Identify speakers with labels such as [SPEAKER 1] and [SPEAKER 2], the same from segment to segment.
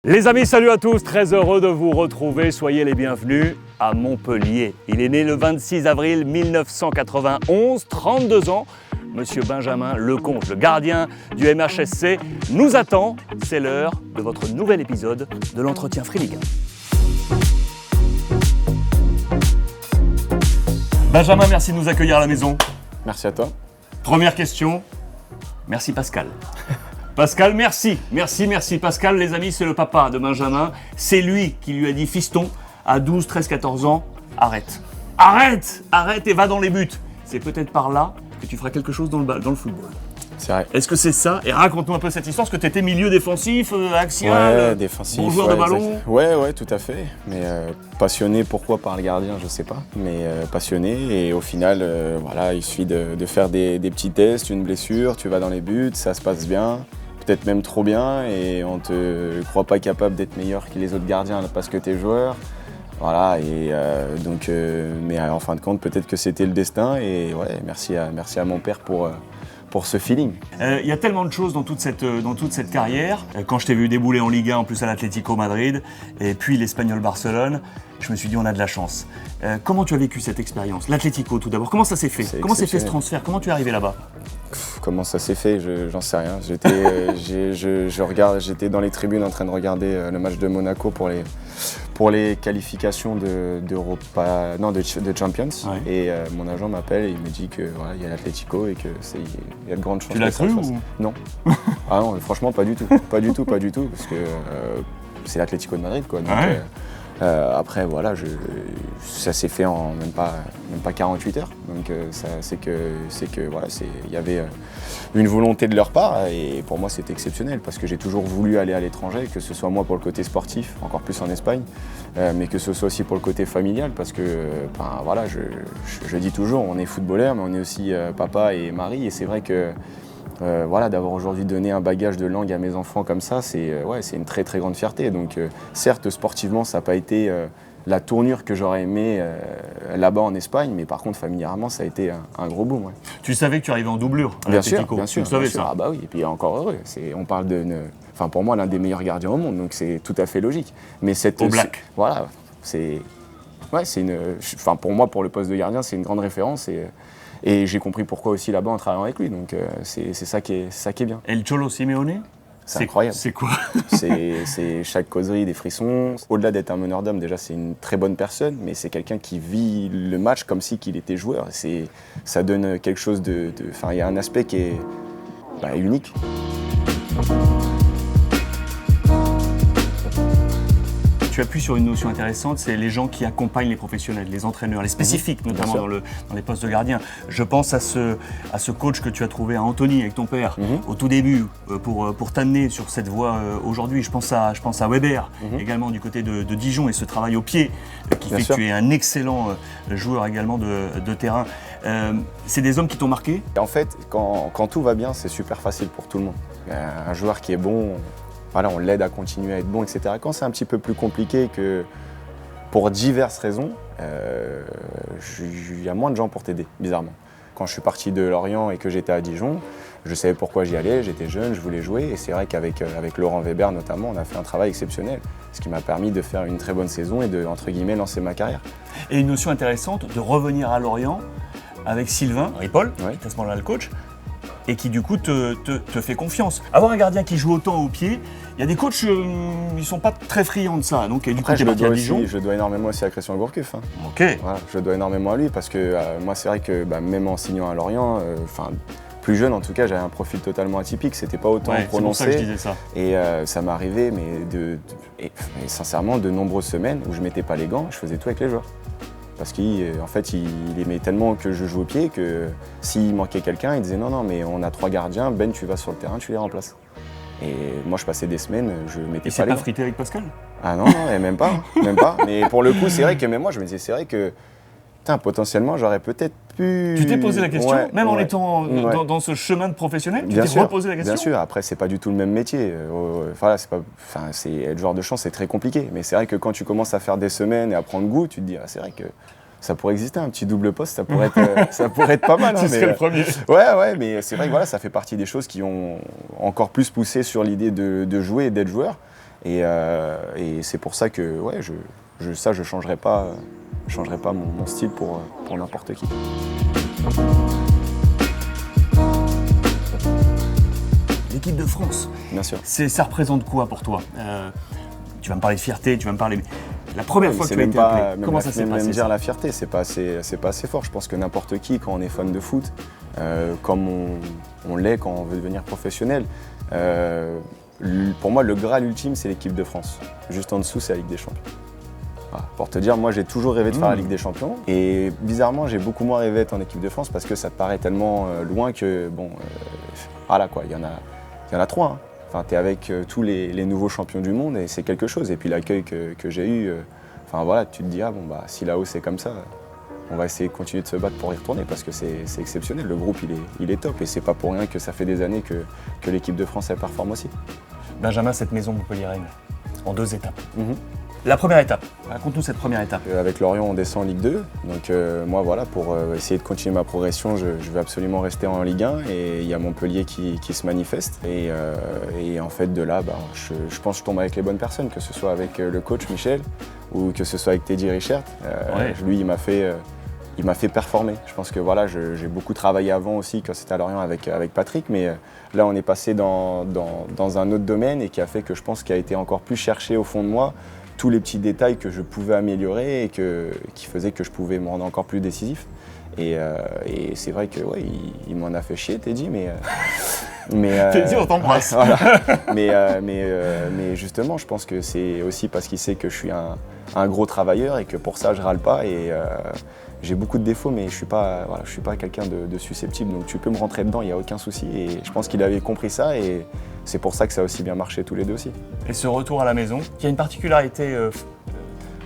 [SPEAKER 1] Les amis, salut à tous, très heureux de vous retrouver, soyez les bienvenus à Montpellier. Il est né le 26 avril 1991, 32 ans. Monsieur Benjamin Lecomte, le gardien du MHSC, nous attend. C'est l'heure de votre nouvel épisode de l'entretien Free Ligue 1. Benjamin, merci de nous accueillir à la maison.
[SPEAKER 2] Merci à toi.
[SPEAKER 1] Première question, merci Pascal. Pascal, merci. Merci Pascal. Les amis, c'est le papa de Benjamin. C'est lui qui lui a dit, fiston, à 12, 13, 14 ans, arrête et va dans les buts. C'est peut-être par là que tu feras quelque chose dans le football.
[SPEAKER 2] C'est vrai.
[SPEAKER 1] Est-ce que c'est ça? Et raconte-nous un peu cette histoire, parce que tu étais milieu défensif, axial,
[SPEAKER 2] ouais, défensif,
[SPEAKER 1] bon joueur de ballon.
[SPEAKER 2] Ouais, tout à fait. Mais passionné, pourquoi par le gardien, je sais pas. Mais passionné, et au final, voilà, il suffit de faire des petits tests, une blessure, tu vas dans les buts, ça se passe bien. Peut-être même trop bien, et on te croit pas capable d'être meilleur que les autres gardiens parce que tu es joueur. Voilà, et donc, mais en fin de compte, peut-être que c'était le destin, et ouais, merci à mon père pour ce feeling.
[SPEAKER 1] Il y a tellement de choses dans toute cette carrière. Quand je t'ai vu débouler en Ligue 1, en plus à l'Atlético Madrid, et puis l'Espagnol Barcelone, je me suis dit on a de la chance. Comment tu as vécu cette expérience? L'Atlético tout d'abord, comment ça s'est fait? Comment s'est fait ce transfert? Comment tu es arrivé là-bas?
[SPEAKER 2] Comment ça s'est fait, j'en sais rien. J'étais dans les tribunes en train de regarder le match de Monaco pour les qualifications de Champions. Ouais. Et mon agent m'appelle et il me dit que voilà, il y a l'Atlético et qu'il y a de grandes chances.
[SPEAKER 1] Tu l'as cru ou...
[SPEAKER 2] Non. Ah non, franchement pas du tout. Pas du tout, parce que c'est l'Atlético de Madrid, quoi. Donc,
[SPEAKER 1] ouais.
[SPEAKER 2] Après voilà, ça s'est fait en même pas 48 heures. Donc c'est que voilà, il y avait une volonté de leur part, et pour moi c'était exceptionnel parce que j'ai toujours voulu aller à l'étranger, que ce soit moi pour le côté sportif, encore plus en Espagne, mais que ce soit aussi pour le côté familial, parce que voilà, je dis toujours, on est footballeur, mais on est aussi papa et mari, et c'est vrai que voilà, d'avoir aujourd'hui donné un bagage de langue à mes enfants comme ça, c'est une très très grande fierté. Donc certes, sportivement, ça n'a pas été la tournure que j'aurais aimé là-bas en Espagne, mais par contre, familièrement, ça a été un gros boom. Ouais.
[SPEAKER 1] Tu savais que tu arrivais en doublure à
[SPEAKER 2] bien
[SPEAKER 1] l'Atlético?
[SPEAKER 2] Bien sûr,
[SPEAKER 1] tu savais ça?
[SPEAKER 2] Ah bah oui, et puis encore heureux. On parle pour moi, l'un des meilleurs gardiens au monde, donc c'est tout à fait logique. Mais
[SPEAKER 1] au black.
[SPEAKER 2] Voilà, pour moi, pour le poste de gardien, c'est une grande référence. Et j'ai compris pourquoi aussi là-bas en travaillant avec lui, donc c'est ça qui est bien.
[SPEAKER 1] Et le Cholo Simeone,
[SPEAKER 2] c'est incroyable.
[SPEAKER 1] C'est quoi?
[SPEAKER 2] c'est chaque causerie des frissons. Au-delà d'être un meneur d'hommes, déjà c'est une très bonne personne, mais c'est quelqu'un qui vit le match comme si qu'il était joueur. Ça donne quelque chose il y a un aspect qui est unique.
[SPEAKER 1] Tu appuies sur une notion intéressante, c'est les gens qui accompagnent les professionnels, les entraîneurs, les spécifiques, notamment dans les postes de gardien. Je pense à ce coach que tu as trouvé à Antony avec ton père au tout début pour t'amener sur cette voie aujourd'hui. Je pense à Weber, également du côté de Dijon, et ce travail au pied qui fait que tu es un excellent joueur également de terrain. C'est des hommes qui t'ont marqué?
[SPEAKER 2] En fait, quand tout va bien, c'est super facile pour tout le monde. Un joueur qui est bon, voilà, on l'aide à continuer à être bon, etc. Quand c'est un petit peu plus compliqué, que pour diverses raisons, il y a moins de gens pour t'aider, bizarrement. Quand je suis parti de Lorient et que j'étais à Dijon, je savais pourquoi j'y allais, j'étais jeune, je voulais jouer, et c'est vrai qu'avec Laurent Weber notamment, on a fait un travail exceptionnel, ce qui m'a permis de faire une très bonne saison et de, entre guillemets, lancer ma carrière.
[SPEAKER 1] Et une notion intéressante de revenir à Lorient avec Sylvain Ripoll, qui est à ce moment-là le coach, et qui du coup te fait confiance. Avoir un gardien qui joue autant au pied, il y a des coachs, ils sont pas très friands de ça. Donc, du coup,
[SPEAKER 2] je dois énormément aussi à Christian Gourcuff.
[SPEAKER 1] Ok.
[SPEAKER 2] Voilà, je dois énormément à lui parce que moi, c'est vrai que même en signant à Lorient, plus jeune en tout cas, j'avais un profil totalement atypique. C'était pas autant prononcé.
[SPEAKER 1] C'est pour ça que je disais ça.
[SPEAKER 2] Et ça m'est arrivé, mais sincèrement, de nombreuses semaines où je mettais pas les gants, je faisais tout avec les joueurs. Parce qu'en fait, il aimait tellement que je joue au pied que s'il manquait quelqu'un, il disait non, mais on a 3 gardiens, Ben, tu vas sur le terrain, tu les remplaces. Et moi, je passais des semaines, je mettais pas les gants.
[SPEAKER 1] Il s'est pas frité avec Pascal?
[SPEAKER 2] Ah non, et même pas. Mais pour le coup, c'est vrai que même moi, je me disais, c'est vrai que potentiellement, j'aurais peut-être pu...
[SPEAKER 1] Tu t'es posé la question, même en étant dans ce chemin de professionnel, tu t'es reposé la question?
[SPEAKER 2] Bien sûr, après, c'est pas du tout le même métier. Être joueur de champ, c'est très compliqué. Mais c'est vrai que quand tu commences à faire des semaines et à prendre goût, tu te dis, c'est vrai que ça pourrait exister, un petit double poste, ça pourrait être pas mal.
[SPEAKER 1] Tu serais le premier.
[SPEAKER 2] Ouais, mais c'est vrai que voilà, ça fait partie des choses qui ont encore plus poussé sur l'idée de jouer et d'être joueur. Et c'est pour ça que ouais, je changerai pas mon style pour n'importe qui.
[SPEAKER 1] L'équipe de France,
[SPEAKER 2] Bien sûr.
[SPEAKER 1] ça représente quoi pour toi? Tu vas me parler de fierté, tu vas me parler... La première fois que
[SPEAKER 2] C'est
[SPEAKER 1] tu as
[SPEAKER 2] même
[SPEAKER 1] été
[SPEAKER 2] pas,
[SPEAKER 1] appelé, comment ça s'est passé?
[SPEAKER 2] même dire la fierté, c'est pas assez fort. Je pense que n'importe qui, quand on est fan de foot, comme on l'est quand on veut devenir professionnel, pour moi, le Graal ultime, c'est l'équipe de France. Juste en dessous, c'est la Ligue des Champions. Voilà. Pour te dire, moi, j'ai toujours rêvé de faire la Ligue des Champions. Et bizarrement, j'ai beaucoup moins rêvé d'être en équipe de France parce que ça te paraît tellement loin que, bon, voilà quoi, il y en a trois. Hein. Enfin, tu es avec tous les nouveaux champions du monde et c'est quelque chose. Et puis l'accueil que j'ai eu, enfin voilà, tu te dis, ah bon, bah, si là-haut c'est comme ça, on va essayer de continuer de se battre pour y retourner parce que c'est exceptionnel. Le groupe, il est top et c'est pas pour rien que ça fait des années que l'équipe de France, elle performe aussi.
[SPEAKER 1] Benjamin, cette maison montpelliéraine, en 2 étapes. La première étape, raconte-nous cette première étape.
[SPEAKER 2] Avec Lorient, on descend en Ligue 2. Donc moi, voilà, pour essayer de continuer ma progression, je vais absolument rester en Ligue 1. Et il y a Montpellier qui se manifeste. Et en fait, de là, bah, je pense que je tombe avec les bonnes personnes, que ce soit avec le coach Michel ou que ce soit avec Teddy Richert.
[SPEAKER 1] Ouais.
[SPEAKER 2] Lui, il m'a fait performer. Je pense que voilà, j'ai beaucoup travaillé avant aussi quand c'était à Lorient avec Patrick. Mais là, on est passé dans un autre domaine et qui a fait que je pense qu'il a été encore plus cherché au fond de moi tous les petits détails que je pouvais améliorer et qui faisaient que je pouvais me rendre encore plus décisif. Et c'est vrai que ouais, il m'en a fait chier, Teddy, mais
[SPEAKER 1] Teddy, on t'embrasse.
[SPEAKER 2] Voilà. Mais justement, je pense que c'est aussi parce qu'il sait que je suis un gros travailleur et que pour ça, je râle pas. Et j'ai beaucoup de défauts, mais je suis pas quelqu'un de susceptible. Donc tu peux me rentrer dedans, il n'y a aucun souci. Et je pense qu'il avait compris ça et c'est pour ça que ça a aussi bien marché tous les deux aussi.
[SPEAKER 1] Et ce retour à la maison, qui a une particularité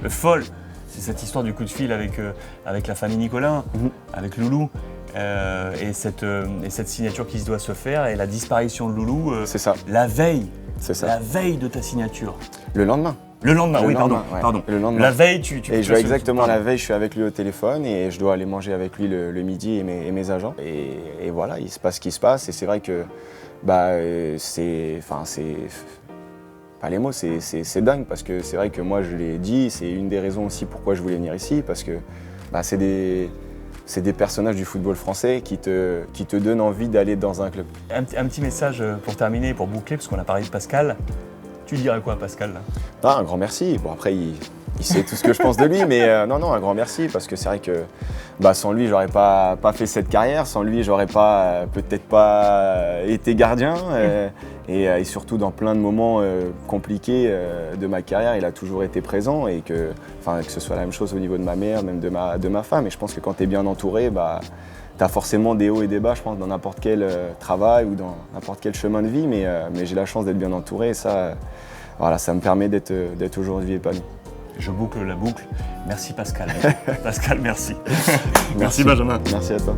[SPEAKER 1] folle, c'est cette histoire du coup de fil avec la famille Nicolin, avec Loulou, et cette signature qui se doit se faire, et la disparition de Loulou,
[SPEAKER 2] c'est ça.
[SPEAKER 1] La veille de ta signature.
[SPEAKER 2] Le lendemain.
[SPEAKER 1] Le lendemain, oui,
[SPEAKER 2] lendemain,
[SPEAKER 1] pardon.
[SPEAKER 2] Ouais. Le lendemain.
[SPEAKER 1] La veille, tu
[SPEAKER 2] Et je vois exactement la veille, je suis avec lui au téléphone et je dois aller manger avec lui le midi et mes agents. Et voilà, il se passe ce qui se passe. Et c'est vrai que bah, c'est pas les mots, c'est dingue parce que c'est vrai que moi je l'ai dit, c'est une des raisons aussi pourquoi je voulais venir ici parce que bah, c'est des personnages du football français qui te donnent envie d'aller dans un club.
[SPEAKER 1] Un petit message pour terminer, pour boucler, parce qu'on a parlé de Pascal. Tu dirais quoi à Pascal là?
[SPEAKER 2] Ah, un grand merci. Bon après il sait tout ce que je pense de lui, mais non, un grand merci parce que c'est vrai que bah, sans lui j'aurais pas fait cette carrière, sans lui j'aurais peut-être pas été gardien et surtout dans plein de moments compliqués de ma carrière, il a toujours été présent et que ce soit la même chose au niveau de ma mère, même de ma femme. Et je pense que quand tu es bien entouré, bah, tu as forcément des hauts et des bas, je pense, dans n'importe quel travail ou dans n'importe quel chemin de vie, mais j'ai la chance d'être bien entouré et ça, voilà, ça me permet d'être aujourd'hui épanoui.
[SPEAKER 1] Je boucle la boucle. Merci Pascal. Pascal, merci. Merci Benjamin.
[SPEAKER 2] Merci à toi.